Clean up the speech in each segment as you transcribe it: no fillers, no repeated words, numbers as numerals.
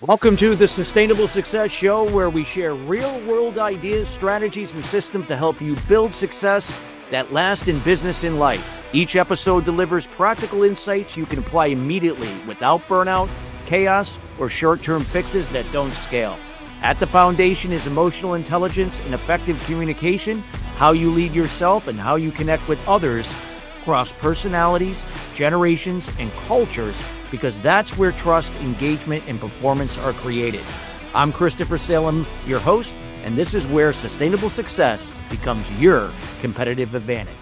Welcome to the Sustainable Success Show, where we share real-world ideas, strategies, and systems to help you build success that lasts in business and life. Each episode delivers practical insights you can apply immediately without burnout, chaos, or short-term fixes that don't scale. At the foundation is emotional intelligence and effective communication, how you lead yourself and how you connect with others across personalities, generations, and cultures, because that's where trust, engagement, and performance are created. I'm Christopher Salem, your host, and this is where sustainable success becomes your competitive advantage.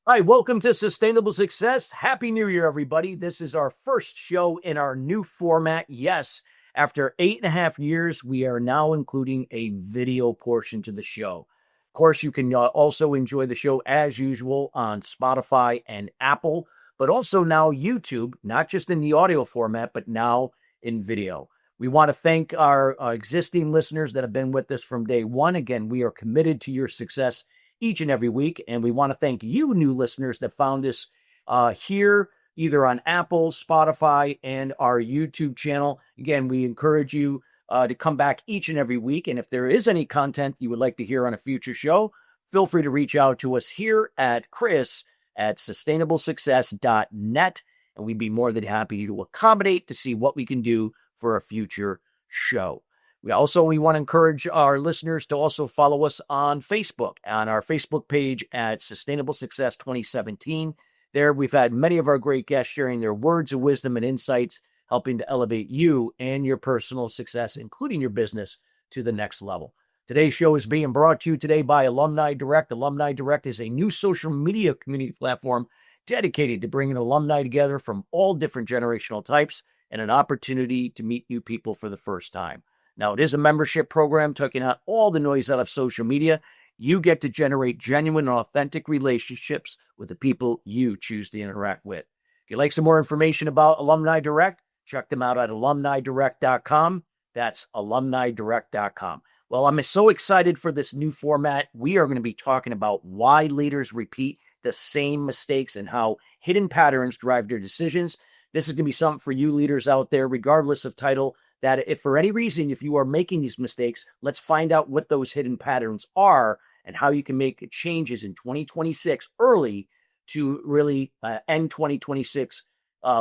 All right, welcome to Sustainable Success. Happy New Year, everybody. This is our first show in our new format. Yes, after 8.5 years, we are now including a video portion to the show. Of course, you can also enjoy the show as usual on Spotify and Apple, but also now YouTube, not just in the audio format, but now in video. We want to thank our existing listeners that have been with us from day one. Again, we are committed to your success each and every week, and we want to thank you new listeners that found us here, either on Apple, Spotify, and our YouTube channel. Again, we encourage you to come back each and every week. And if there is any content you would like to hear on a future show, feel free to reach out to us here at chris@sustainablesuccess.net. And we'd be more than happy to accommodate to see what we can do for a future show. We want to encourage our listeners to also follow us on Facebook, on our Facebook page at Sustainable Success 2017. There we've had many of our great guests sharing their words of wisdom and insights, helping to elevate you and your personal success, including your business, to the next level. Today's show is being brought to you today by Alumni Direct. Alumni Direct is a new social media community platform dedicated to bringing alumni together from all different generational types and an opportunity to meet new people for the first time. Now, it is a membership program taking out all the noise out of social media. You get to generate genuine and authentic relationships with the people you choose to interact with. If you'd like some more information about Alumni Direct, check them out at alumnidirect.com. That's alumnidirect.com. Well, I'm so excited for this new format. We are going to be talking about why leaders repeat the same mistakes and how hidden patterns drive their decisions. This is going to be something for you leaders out there, regardless of title, that if for any reason, if you are making these mistakes, let's find out what those hidden patterns are and how you can make changes in 2026 early to really end 2026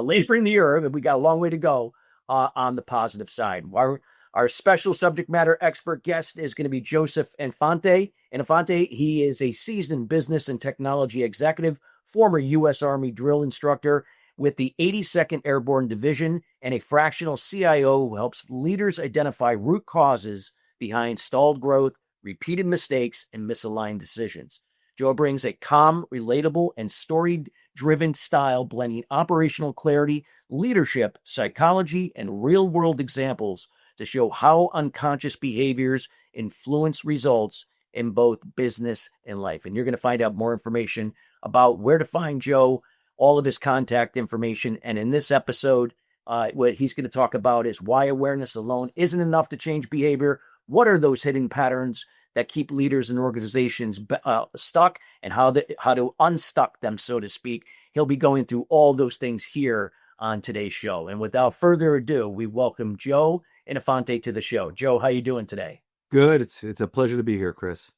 later in the year. We got a long way to go on the positive side. Our special subject matter expert guest is going to be Joseph Infante. Infante, he is a seasoned business and technology executive, former U.S. Army drill instructor with the 82nd Airborne Division, and a fractional CIO who helps leaders identify root causes behind stalled growth, repeated mistakes, and misaligned decisions. Joe brings a calm, relatable, and story-driven style, blending operational clarity, leadership, psychology, and real-world examples to show how unconscious behaviors influence results in both business and life. And you're going to find out more information about where to find Joe, all of his contact information. And in this episode, what he's going to talk about is why awareness alone isn't enough to change behavior. What are those hidden patterns that keep leaders and organizations stuck, and how to unstuck them, so to speak. He'll be going through all those things here on today's show. And without further ado, we welcome Joe Infante to the show. Joe, how you doing today? Good. It's a pleasure to be here, Chris.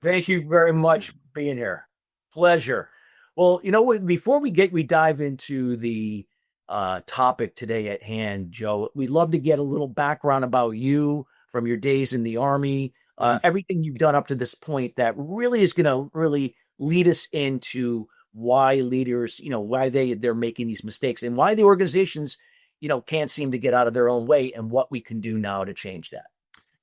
Thank you very much for being here. Pleasure. Well, before we dive into the topic today at hand, Joe, we'd love to get a little background about you from your days in the Army, everything you've done up to this point that really is going to really lead us into why leaders, why they're making these mistakes and why the organizations, can't seem to get out of their own way, and what we can do now to change that.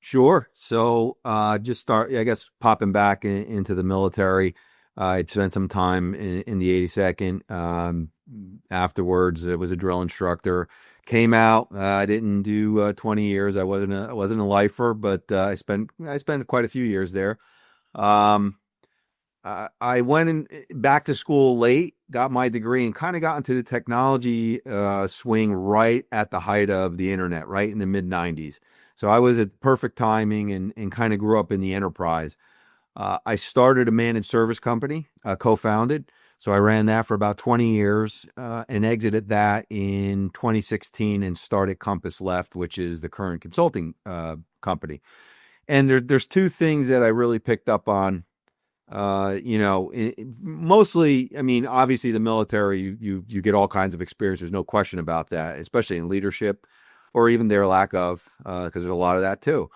Sure. So just start, I guess, popping back into the military. I spent some time in the 82nd. Afterwards, I was a drill instructor. Came out. I didn't do 20 years. I wasn't a lifer, but I spent quite a few years there. I went back to school late, got my degree, and kind of got into the technology swing right at the height of the internet, right in the mid-90s. So I was at perfect timing and kind of grew up in the enterprise. I started a managed service company, co-founded. So I ran that for about 20 years and exited that in 2016 and started Compass Left, which is the current consulting company. And there's two things that I really picked up on. Mostly, I mean, obviously the military, you get all kinds of experience. There's no question about that, especially in leadership or even their lack of, because there's a lot of that too.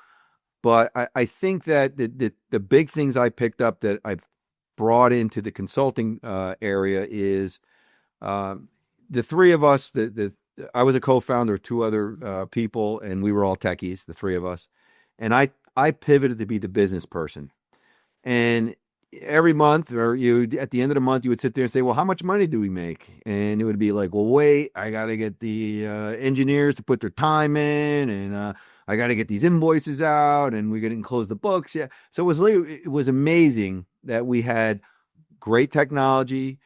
But I think that the big things I picked up that I've brought into the consulting area is the three of us. I was a co-founder of two other people, and we were all techies, the three of us. And I pivoted to be the business person. And every month, or at the end of the month, you would sit there and say, well, how much money do we make? And it would be like, well, wait, I got to get the engineers to put their time in, and I got to get these invoices out, and we didn't close the books. Yeah. So it was amazing that we had great technology,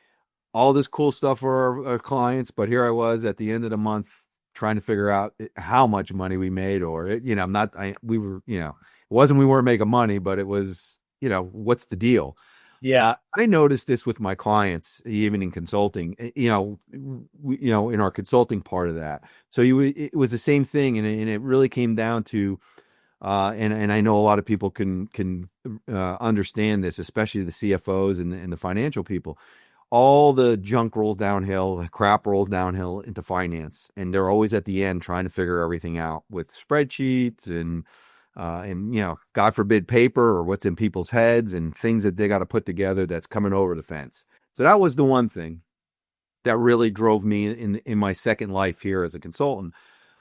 all this cool stuff for our clients. But here I was at the end of the month trying to figure out how much money we made, or, we were, it wasn't we weren't making money, but it was, what's the deal? Yeah. I noticed this with my clients, even in consulting, in our consulting part of that. So it was the same thing. And it really came down to, and I know a lot of people can understand this, especially the CFOs and the financial people. All the junk rolls downhill, the crap rolls downhill into finance. And they're always at the end trying to figure everything out with spreadsheets and God forbid, paper or what's in people's heads and things that they got to put together that's coming over the fence. So that was the one thing that really drove me in my second life here as a consultant.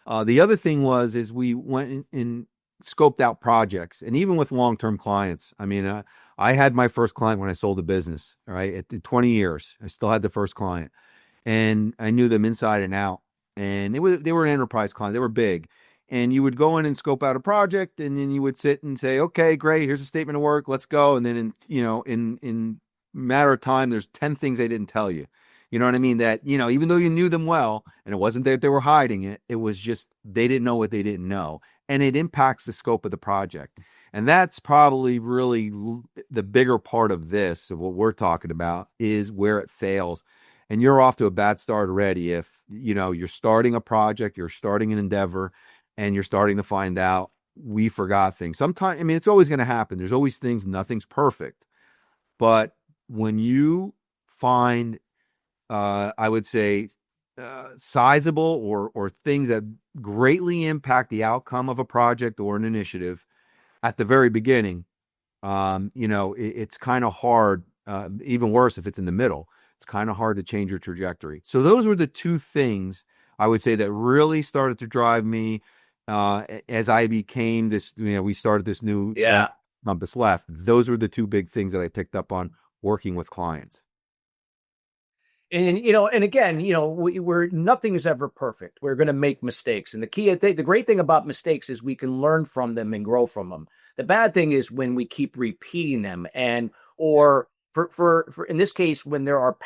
The other thing is we went and scoped out projects, and even with long-term clients. I mean, I had my first client when I sold the business, right? At 20 years, I still had the first client, and I knew them inside and out. And they were an enterprise client. They were big. And you would go in and scope out a project, and then you would sit and say, okay, great, here's a statement of work, let's go. And then in matter of time, there's 10 things they didn't tell you. You know what I mean? That, even though you knew them well, and it wasn't that they were hiding it, it was just they didn't know what they didn't know. And it impacts the scope of the project. And that's probably really the bigger part of this, of what we're talking about, is where it fails. And you're off to a bad start already if, you're starting a project, you're starting an endeavor, and you're starting to find out we forgot things. Sometimes, I mean, it's always going to happen. There's always things, nothing's perfect. But when you find, I would say, sizable or things that greatly impact the outcome of a project or an initiative at the very beginning, it's kind of hard, even worse if it's in the middle. It's kind of hard to change your trajectory. So those were the two things I would say that really started to drive me as I became this, we started this new Compass Left. Those were the two big things that I picked up on working with clients. And and again, we're nothing is ever perfect. We're going to make mistakes, and the great thing about mistakes is we can learn from them and grow from them. The bad thing is when we keep repeating them, or for in this case, when there are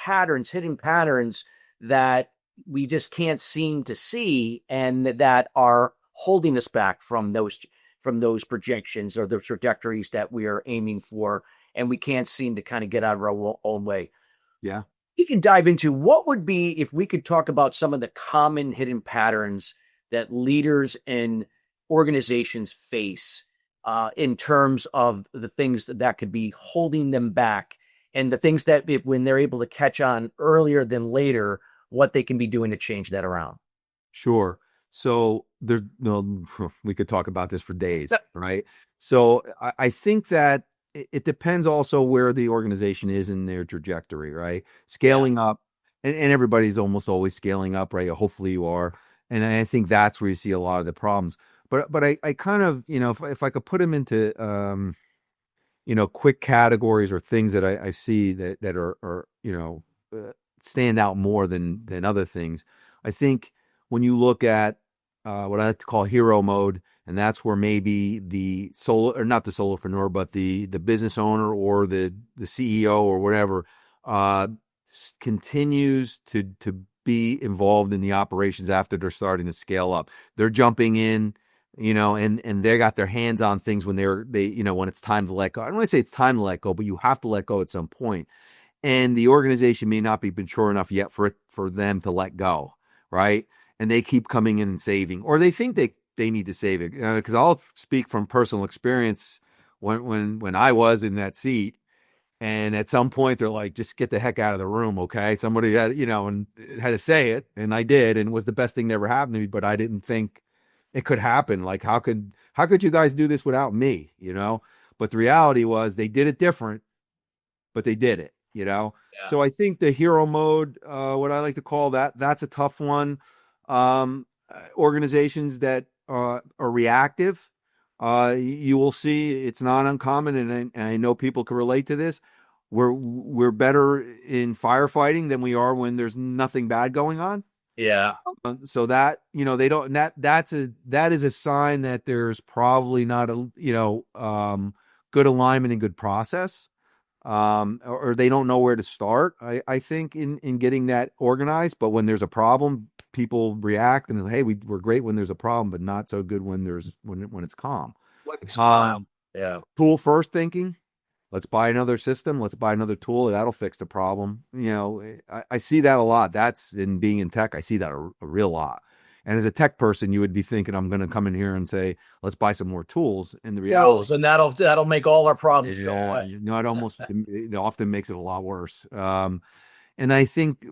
hidden patterns that we just can't seem to see, and that are holding us back from those projections or the trajectories that we are aiming for, and we can't seem to kind of get out of our own way. Yeah. We can dive into what would be if we could talk about some of the common hidden patterns that leaders and organizations face in terms of the things that could be holding them back, and the things that when they're able to catch on earlier than later, what they can be doing to change that around. Sure. So we could talk about this for days, right? So I think that it depends also where the organization is in their trajectory, right? Scaling up, and everybody's almost always scaling up, right? Hopefully you are. And I think that's where you see a lot of the problems. But I kind of, if I could put them into, quick categories or things that I see that are stand out more than other things. I think when you look at what I like to call hero mode, and that's where maybe the not the solopreneur, but the business owner or the CEO or whatever continues to be involved in the operations after they're starting to scale up. They're jumping in, and they got their hands on things when when it's time to let go. I don't want to say it's time to let go, but you have to let go at some point. and the organization may not be mature enough yet for them to let go, right? And they keep coming in and saving, or they think they need to save it. Because I'll speak from personal experience when I was in that seat, and at some point they're like, just get the heck out of the room, okay? Somebody had, and had to say it, and I did, and it was the best thing that ever happened to me. But I didn't think it could happen. Like, how could you guys do this without me? But the reality was they did it different, but they did it. Yeah. So I think the hero mode, what I like to call that's a tough one. Organizations that are reactive, you will see it's not uncommon, and I know people can relate to this. We're better in firefighting than we are when there's nothing bad going on. Yeah. So that, they don't, that is a sign that there's probably not good alignment and good process. Or they don't know where to start. I think in getting that organized, but when there's a problem, people react and hey, we're great when there's a problem, but not so good when it's calm. Yeah. Tool first thinking. Let's buy another system. Let's buy another tool. That'll fix the problem. I see that a lot. That's in being in tech. I see that a real lot. And as a tech person, you would be thinking, I'm going to come in here and say, let's buy some more tools. And the reality, and that'll make all our problems go yeah, away. it often makes it a lot worse. And I think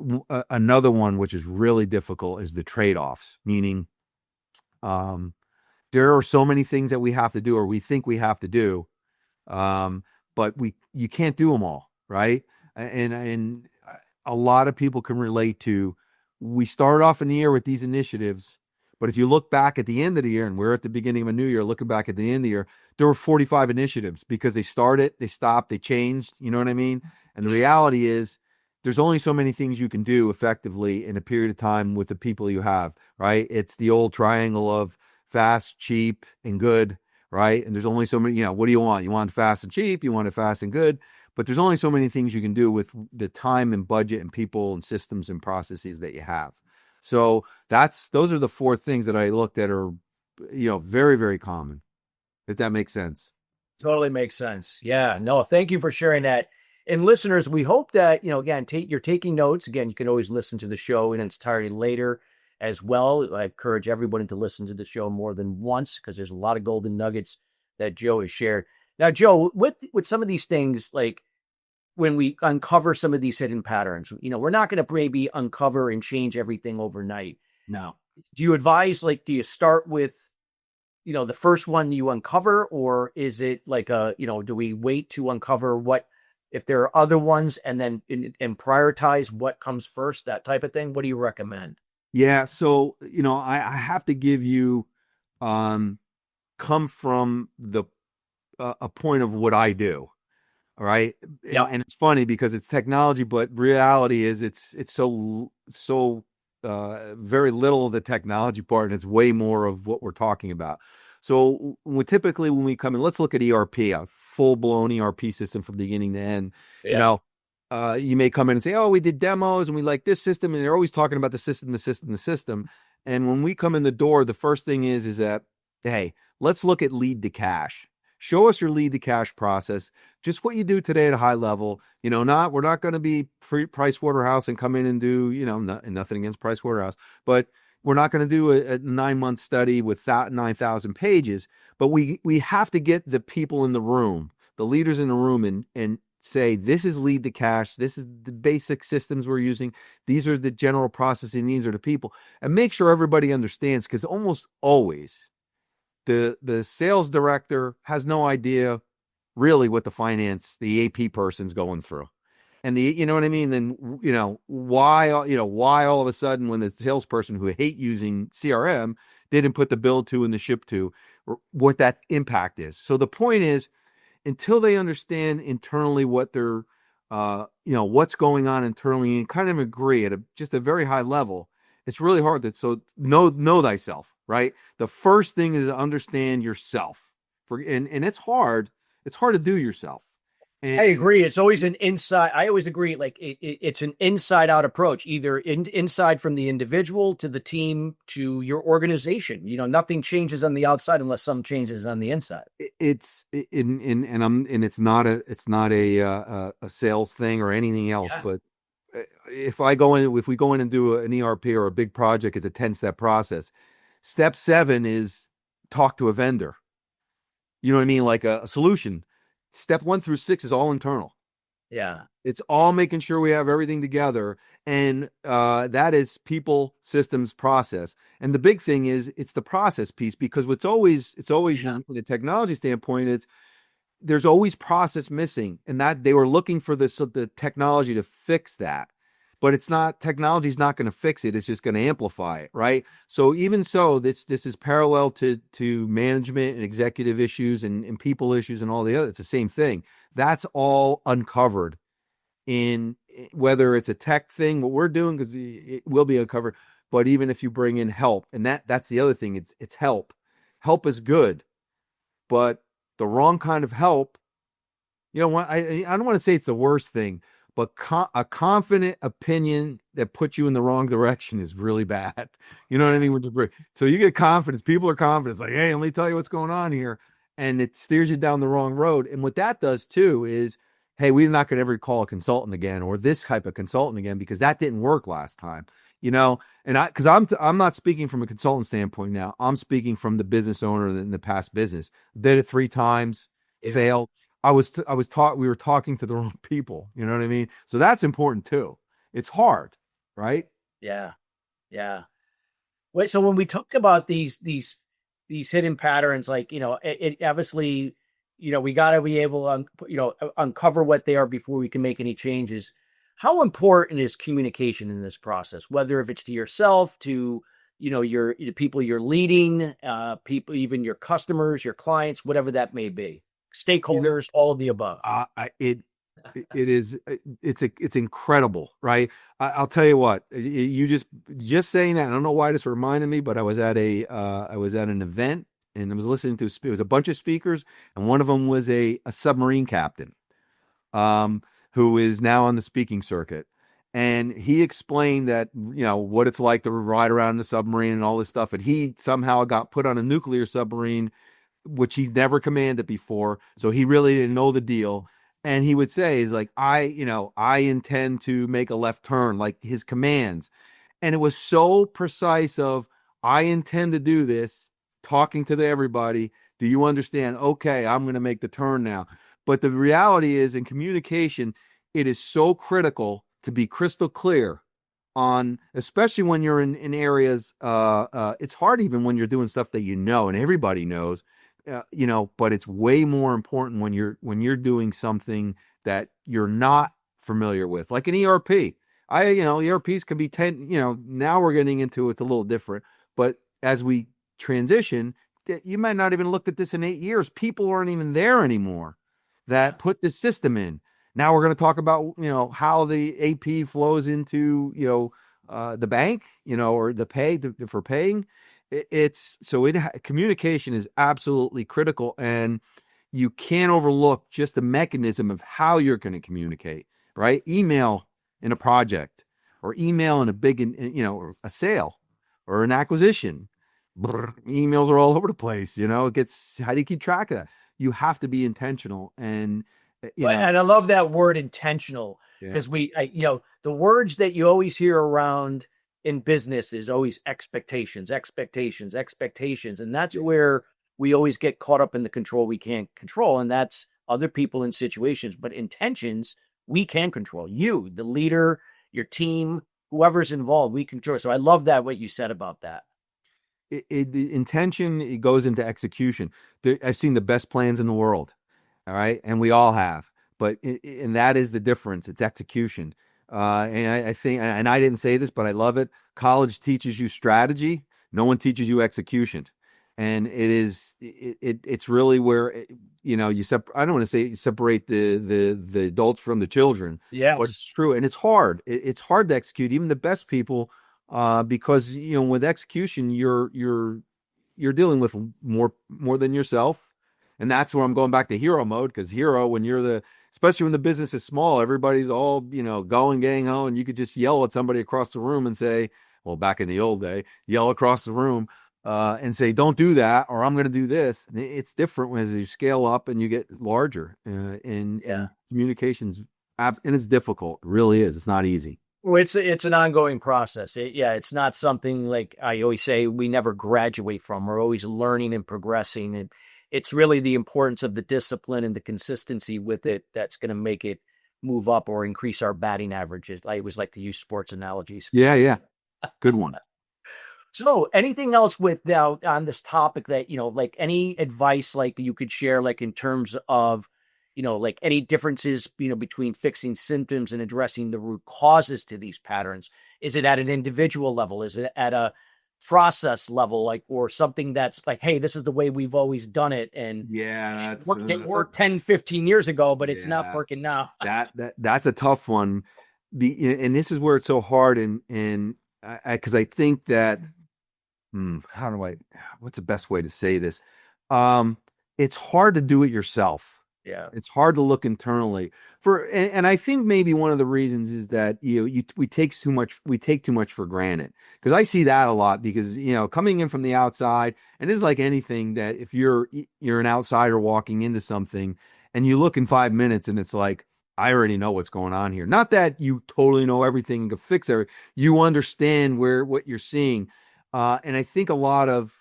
another one, which is really difficult, is the trade-offs, meaning there are so many things that we have to do or we think we have to do, but you can't do them all, right? And a lot of people can relate to, we started off in the year with these initiatives, but if you look back at the end of the year, and we're at the beginning of a new year, looking back at the end of the year, there were 45 initiatives because they started, they stopped, they changed, you know what I mean? And the reality is there's only so many things you can do effectively in a period of time with the people you have, right? It's the old triangle of fast, cheap, and good, right? And there's only so many, what do you want? You want fast and cheap, you want it fast and good, but there's only so many things you can do with the time and budget and people and systems and processes that you have. So those are the four things that I looked at are, very, very common, if that makes sense. Totally makes sense. Yeah. No, thank you for sharing that. And listeners, we hope that, again, you're taking notes. Again, you can always listen to the show in its entirety later as well. I encourage everybody to listen to the show more than once because there's a lot of golden nuggets that Joe has shared. Now, Joe, with some of these things, like when we uncover some of these hidden patterns, we're not going to maybe uncover and change everything overnight. No. Do you advise, do you start with, the first one you uncover, or is it like do we wait to uncover if there are other ones and then and prioritize what comes first, that type of thing? What do you recommend? Yeah. So, I have to give you, come from a point of what I do. All right. Yeah. And it's funny because it's technology, but reality is it's so very little of the technology part, and it's way more of what we're talking about. So typically when we come in, let's look at ERP, a full blown ERP system from beginning to end. Yeah. You may come in and say, oh, we did demos and we like this system, and they're always talking about the system. And when we come in the door, the first thing is that, hey, let's look at lead to cash. Show us your lead to cash process, just what you do today at a high level. We're not going to be Price Waterhouse and come in and do, nothing against Price Waterhouse, but we're not going to do a 9-month study with 9,000 pages. But we have to get the people in the room, the leaders in the room, and say, this is lead to cash. This is the basic systems we're using. These are the general processing needs of the people, and make sure everybody understands, because almost always the sales director has no idea really what the AP person's going through. And you know what I mean? Then, why all of a sudden when the salesperson who hate using CRM didn't put the build to and the ship to, or what that impact is. So the point is, until they understand internally what they're, what's going on internally and kind of agree at just a very high level, it's really hard so know thyself, right? The first thing is to understand yourself. And it's hard. It's hard to do yourself. I And agree. It's always an inside. I always agree. Like it's an inside out approach, either inside from the individual to the team to your organization. Nothing changes on the outside unless something changes on the inside. it's and I'm and it's not a sales thing or anything else, Yeah. but if we go in and do an ERP or a big project, it's a 10-step process. Step 7 is talk to a vendor. You know what I mean? Like a solution. Step 1 through 6 is all internal. Yeah. It's all making sure we have everything together, and that is people, systems, process. And the big thing is it's the process piece, because it's always Yeah. from the technology standpoint, there's always process missing, and that they were looking for the technology to fix that. But it's not, technology's not going to fix it. It's just going to amplify it, right? So even so, this is parallel to management and executive issues and people issues and all the other. It's the same thing. That's all uncovered in, whether it's a tech thing, what we're doing, because it will be uncovered. But even if you bring in help, and that's the other thing, it's help. Help is good, but the wrong kind of help, what, I don't want to say it's the worst thing, but a confident opinion that puts you in the wrong direction is really bad. You know what I mean? So you get confidence, people are confident. It's like, hey, let me tell you what's going on here. And it steers you down the wrong road. And what that does too is, hey, we're not going to ever call a consultant again, or this type of consultant again, because that didn't work last time. And because I'm not speaking from a consultant standpoint now. I'm speaking from the business owner in the past business. Did it 3 times, failed. I was taught, we were talking to the wrong people. You know what I mean? So that's important too. It's hard, right? Yeah. Yeah. Wait, so when we talk about these hidden patterns, like it obviously, we got to be able to uncover what they are before we can make any changes. How important is communication in this process? Whether if it's to yourself, to the people you're leading, people, even your customers, your clients, whatever that may be, You know, stakeholders, all of the above. it is, it's incredible, right? I'll tell you what, you just saying that, I don't know why this reminded me, but I was at an event, and I was listening to, it was a bunch of speakers, and one of them was a submarine captain, um, who is now on the speaking circuit. And he explained that, what it's like to ride around in the submarine and all this stuff. And he somehow got put on a nuclear submarine, which he never commanded before. So he really didn't know the deal. And he would say, he's like, I intend to make a left turn, like his commands. And it was so precise of, I intend to do this, talking to everybody. Do you understand? Okay, I'm going to make the turn now. But the reality is, in communication, it is so critical to be crystal clear on, especially when you're in areas, it's hard even when you're doing stuff that and everybody knows, but it's way more important when you're doing something that you're not familiar with, like an ERP. ERPs can be 10, now we're getting into, it's a little different, but as we transition, you might not even looked at this in 8 years. People aren't even there anymore that put this system in. Now we're going to talk about, how the AP flows into, the bank, or the pay for paying. Communication is absolutely critical, and you can't overlook just the mechanism of how you're going to communicate, right? Email in a project, or email in a big, or a sale or an acquisition. Emails are all over the place. How do you keep track of that? You have to be intentional, and And I love that word intentional, yeah, because the words that you always hear around in business is always expectations, expectations, expectations. And that's where we always get caught up in the control we can't control. And that's other people in situations, but intentions we can control. You, the leader, your team, whoever's involved, we control. So I love that, what you said about that. the intention, it goes into execution. I've seen the best plans in the world. All right. And we all have, and that is the difference. It's execution. And I think, and I didn't say this, but I love it. College teaches you strategy. No one teaches you execution. And it's really where, I don't want to say you separate the adults from the children, but Yes. it's true. And it's hard. It's hard to execute even the best people, because, with execution, you're dealing with more than yourself. And that's where I'm going back to hero mode, because hero, when you're the especially when the business is small, everybody's all, going gang ho, and you could just yell at somebody across the room and say, well, back in the old day, yell across the room and say, don't do that, or I'm going to do this. It's different as you scale up and you get larger, and communications, and it's difficult. It really is. It's not easy. Well, it's an ongoing process. It's not something like I always say we never graduate from. We're always learning and progressing, and it's really the importance of the discipline and the consistency with it that's going to make it move up or increase our batting averages. I always like to use sports analogies. Yeah, yeah, good one. So, anything else with now on this topic that like any advice like you could share, like in terms of like any differences, between fixing symptoms and addressing the root causes to these patterns? Is it at an individual level? Is it at a process level, like, or something that's like, hey, this is the way we've always done it, and Yeah, it worked 10, 15 years ago, but it's not working now. That's a tough one. And this is where it's so hard, and because I think that what's the best way to say this? It's hard to do it yourself. Yeah. It's hard to look internally and I think maybe one of the reasons is that we take too much for granted, because I see that a lot, because coming in from the outside, and it's like anything, that if you're an outsider walking into something and you look in 5 minutes and it's like, I already know what's going on here. Not that you totally know everything and can fix everything. You understand what you're seeing. And I think a lot of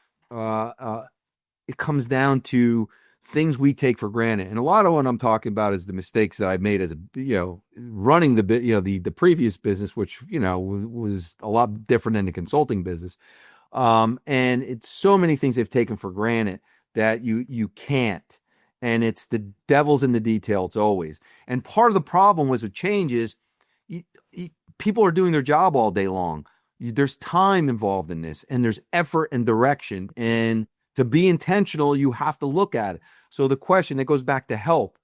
it comes down to things we take for granted. And a lot of what I'm talking about is the mistakes that I made as running the previous business, which, was a lot different than the consulting business. And it's so many things they've taken for granted that you can't. And it's the devil's in the details always. And part of the problem with change is people are doing their job all day long. There's time involved in this, and there's effort and direction. And to be intentional, you have to look at it. So the question that goes back to help,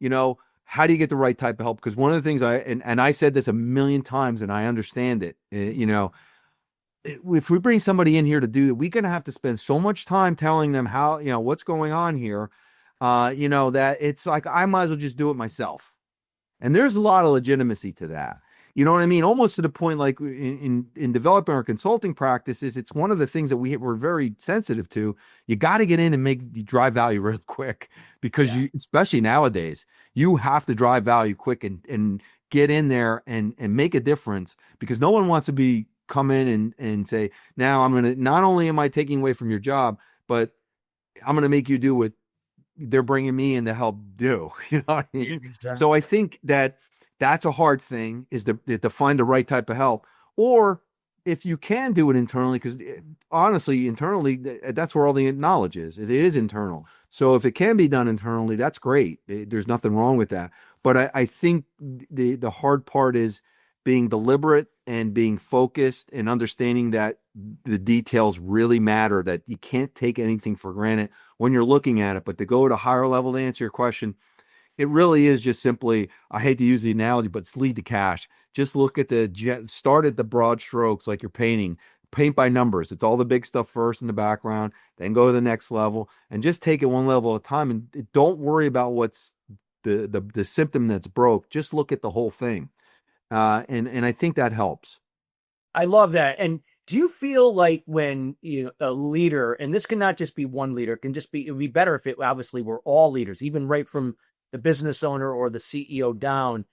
how do you get the right type of help? Because one of the things and I said this a million times, and I understand it, if we bring somebody in here to do it, we're going to have to spend so much time telling them how, what's going on here, that it's like, I might as well just do it myself. And there's a lot of legitimacy to that. You know what I mean? Almost to the point, like in developing our consulting practices, it's one of the things that we're very sensitive to. You got to get in and drive value real quick, because especially nowadays, you have to drive value quick and get in there and make a difference, because no one wants to come in and say, now not only am I taking away from your job, but I'm going to make you do what they're bringing me in to help do. You know what I mean? Exactly. So I think that's a hard thing, is to find the right type of help. Or if you can do it internally, because honestly, internally, that's where all the knowledge is. It is internal. So if it can be done internally, that's great. There's nothing wrong with that. But I think the hard part is being deliberate and being focused and understanding that the details really matter, that you can't take anything for granted when you're looking at it. But to go at a higher level, to answer your question, it really is just simply, I hate to use the analogy, but it's lead to cash. Just look at start at the broad strokes, like you're painting. Paint by numbers. It's all the big stuff first in the background, then go to the next level, and just take it one level at a time. And don't worry about what's the symptom that's broke. Just look at the whole thing. And I think that helps. I love that. And do you feel like when a leader, and this can not just be one leader, it would be better if it obviously were all leaders, even right from the business owner or the CEO down,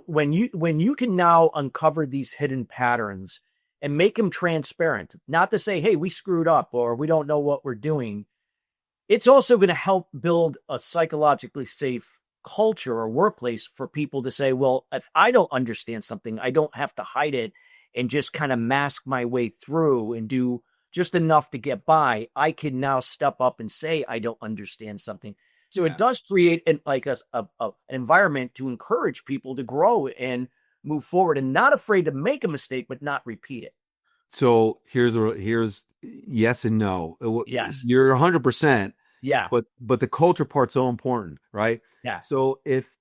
when you can now uncover these hidden patterns and make them transparent, not to say, hey, we screwed up or we don't know what we're doing. It's also going to help build a psychologically safe culture or workplace for people to say, well, if I don't understand something, I don't have to hide it and just kind of mask my way through and do just enough to get by. I can now step up and say, I don't understand something. So it does create an environment to encourage people to grow and move forward, and not afraid to make a mistake, but not repeat it. So here's yes and no. Yes. You're 100%. Yeah. But the culture part's so important, right? Yeah. So if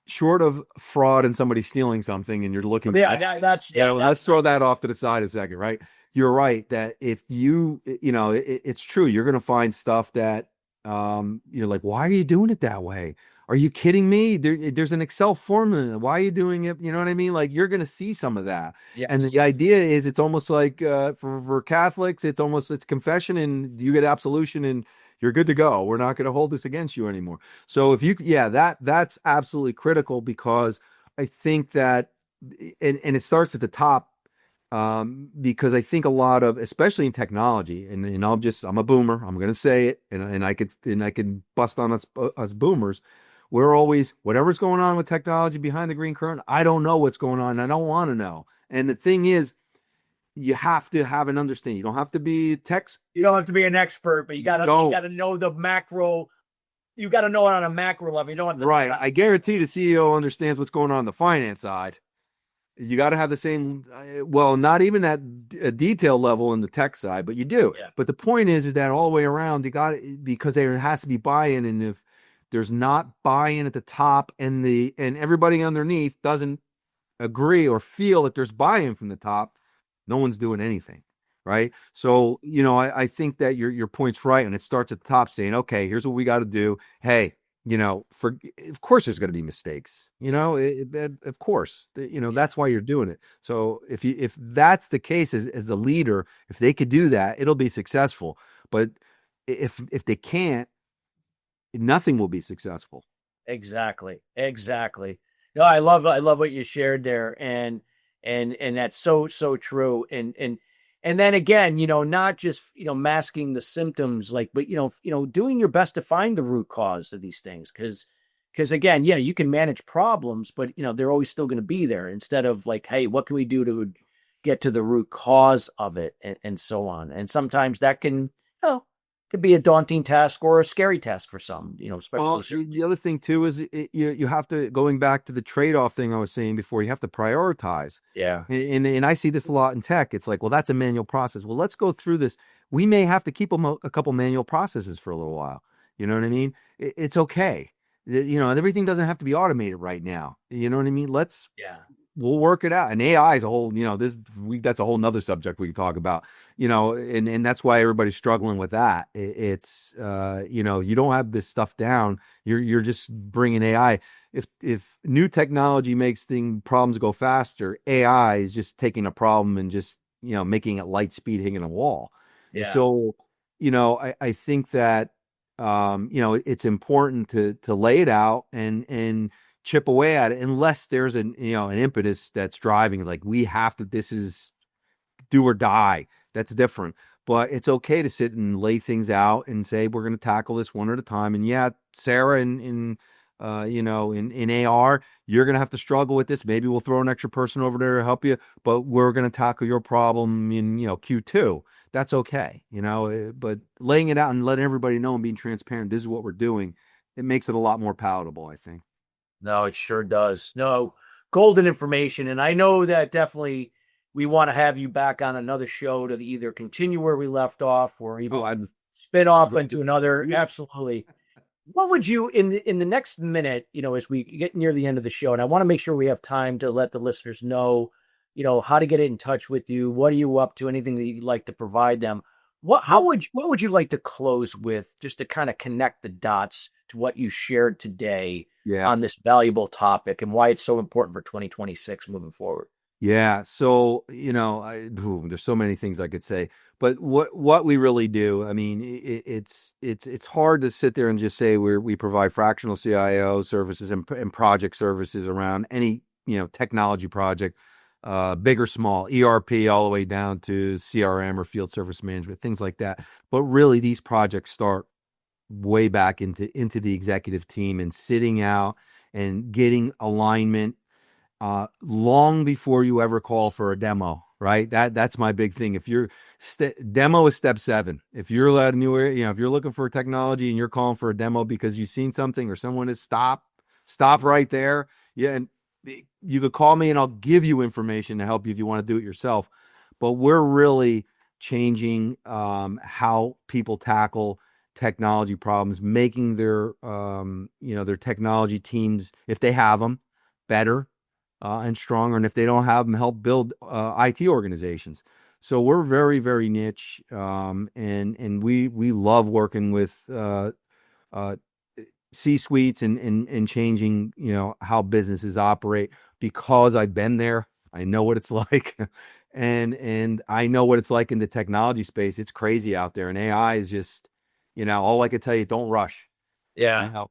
short of fraud and somebody stealing something and you're looking, let's throw that off to the side a second, right? You're right that if it's true, you're going to find stuff that you're like, why are you doing it that way? are you kidding me? There's an Excel formula. Why are you doing it? You know what I mean? Like you're going to see some of that. And Yes. the idea is it's almost like for Catholics, it's confession and you get absolution and you're good to go. We're not going to hold this against you anymore. So if you, yeah, that's absolutely critical because I think that, and it starts at the top because I think a lot of, especially in technology, and I'm a boomer. I'm going to say it, and I could bust on us boomers. We're always whatever's going on with technology behind the green curtain. I don't know what's going on. I don't want to know. And the thing is, you have to have an understanding. You don't have to be tech. You don't have to be an expert, but you gotta know the macro. You gotta know it on a macro level. You don't have to. Right. I guarantee the CEO understands what's going on the finance side. You got to have the same, well, not even at a detail level in the tech side, but you do. Yeah. But the point is that all the way around, because there has to be buy-in, and if there's not buy-in at the top and everybody underneath doesn't agree or feel that there's buy-in from the top, no one's doing anything, right? So, I think that your point's right, and it starts at the top saying, okay, here's what we got to do. Hey, of course there's going to be mistakes, of course, that's why you're doing it. So if that's the case as the leader, if they could do that, it'll be successful. But if they can't, nothing will be successful. Exactly. Exactly. No, I love what you shared there, and that's so true. And then again, not just masking the symptoms, like, but doing your best to find the root cause of these things, because again, yeah, you can manage problems, but they're always still going to be there. Instead of like, hey, what can we do to get to the root cause of it, and so on. And sometimes that can could be a daunting task or a scary task for some, Well, especially. the other thing too is you have to, going back to the trade-off thing I was saying before, you have to prioritize. Yeah. And I see this a lot in tech. It's like, well, that's a manual process. Well, let's go through this. We may have to keep a couple manual processes for a little while. You know what I mean? It's okay. Everything doesn't have to be automated right now. You know what I mean? Yeah. We'll work it out. And AI is a whole, that's a whole nother subject we can talk about, and that's why everybody's struggling with that. It's, you don't have this stuff down. You're just bringing AI. If new technology makes problems go faster, AI is just taking a problem and just, making it light speed hitting a wall. Yeah. So, I think that, it's important to lay it out and chip away at it, unless there's an impetus that's driving, like we have to, this is do or die. That's different. But it's okay to sit and lay things out and say we're going to tackle this one at a time. And yeah, Sarah, in AR, you're going to have to struggle with this. Maybe we'll throw an extra person over there to help you, but we're going to tackle your problem in Q2. That's okay, but laying it out and letting everybody know and being transparent, this is what we're doing, it makes it a lot more palatable, I think. No, it sure does. No, golden information. And I know that definitely we want to have you back on another show to either continue where we left off or even I'd spin off into another. Absolutely. What would you in the next minute, as we get near the end of the show, and I want to make sure we have time to let the listeners know, how to get in touch with you, what are you up to, anything that you'd like to provide them. What would you like to close with, just to kind of connect the dots to what you shared today Yeah. on this valuable topic and why it's so important for 2026 moving forward? Yeah. So, there's so many things I could say, but what we really do, I mean, it's hard to sit there and just say we provide fractional CIO services and project services around any, technology project, big or small, ERP all the way down to CRM or field service management, things like that. But really these projects start way back into the executive team and sitting out and getting alignment long before you ever call for a demo, right? That's my big thing. If you're demo is step 7. If you're allowed a new area, if you're looking for technology and you're calling for a demo because you've seen something or someone has stop right there. Yeah. And you could call me and I'll give you information to help you if you want to do it yourself. But we're really changing how people tackle technology problems, making their technology teams, if they have them, better and stronger, and if they don't have them, help build IT organizations. So we're very, very niche, and we love working with C-suites and changing, how businesses operate because I've been there. I know what it's like. And I know what it's like in the technology space. It's crazy out there. And AI is just, all I can tell you, don't rush. Yeah.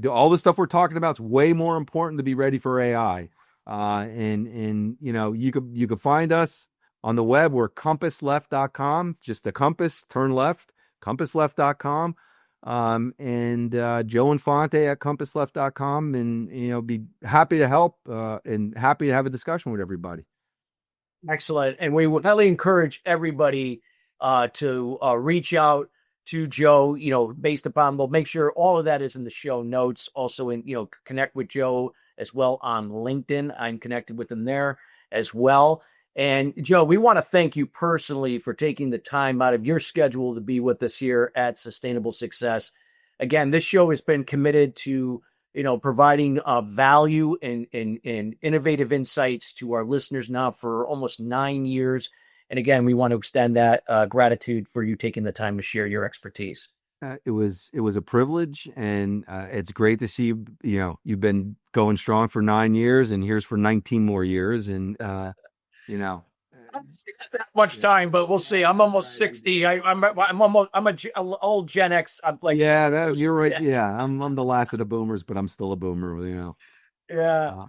All the stuff we're talking about is way more important to be ready for AI. And you could find us on the web. We're compassleft.com, just a compass, turn left, compassleft.com. And Joe Infante at compassleft.com, and be happy to help and happy to have a discussion with everybody. Excellent. And we would highly encourage everybody to reach out to Joe, based upon, we'll make sure all of that is in the show notes. Also, connect with Joe as well on LinkedIn. I'm connected with him there as well. And Joe, we want to thank you personally for taking the time out of your schedule to be with us here at Sustainable Success. Again, this show has been committed to providing value and innovative insights to our listeners now for almost 9 years. And again, we want to extend that gratitude for you taking the time to share your expertise. It was a privilege, and it's great to see you've been going strong for 9 years, and here's for 19 more years, and that much time, but we'll see. I'm almost 60. I'm a old Gen X. I'm like, you're right. Yeah, I'm the last of the boomers, but I'm still a boomer. Yeah.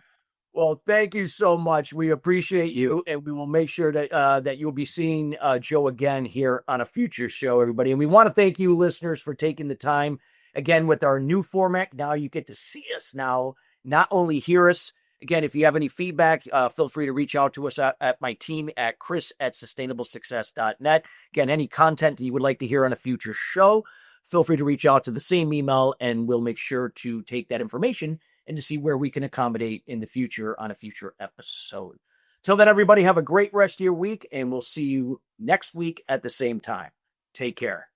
Well, thank you so much. We appreciate you, and we will make sure that you'll be seeing Joe again here on a future show, everybody. And we want to thank you, listeners, for taking the time again with our new format. Now you get to see us now, not only hear us. Again, if you have any feedback, feel free to reach out to us at my team at chris@sustainablesuccess.net. Again, any content that you would like to hear on a future show, feel free to reach out to the same email, and we'll make sure to take that information and to see where we can accommodate in the future on a future episode. Till then, everybody, have a great rest of your week, and we'll see you next week at the same time. Take care.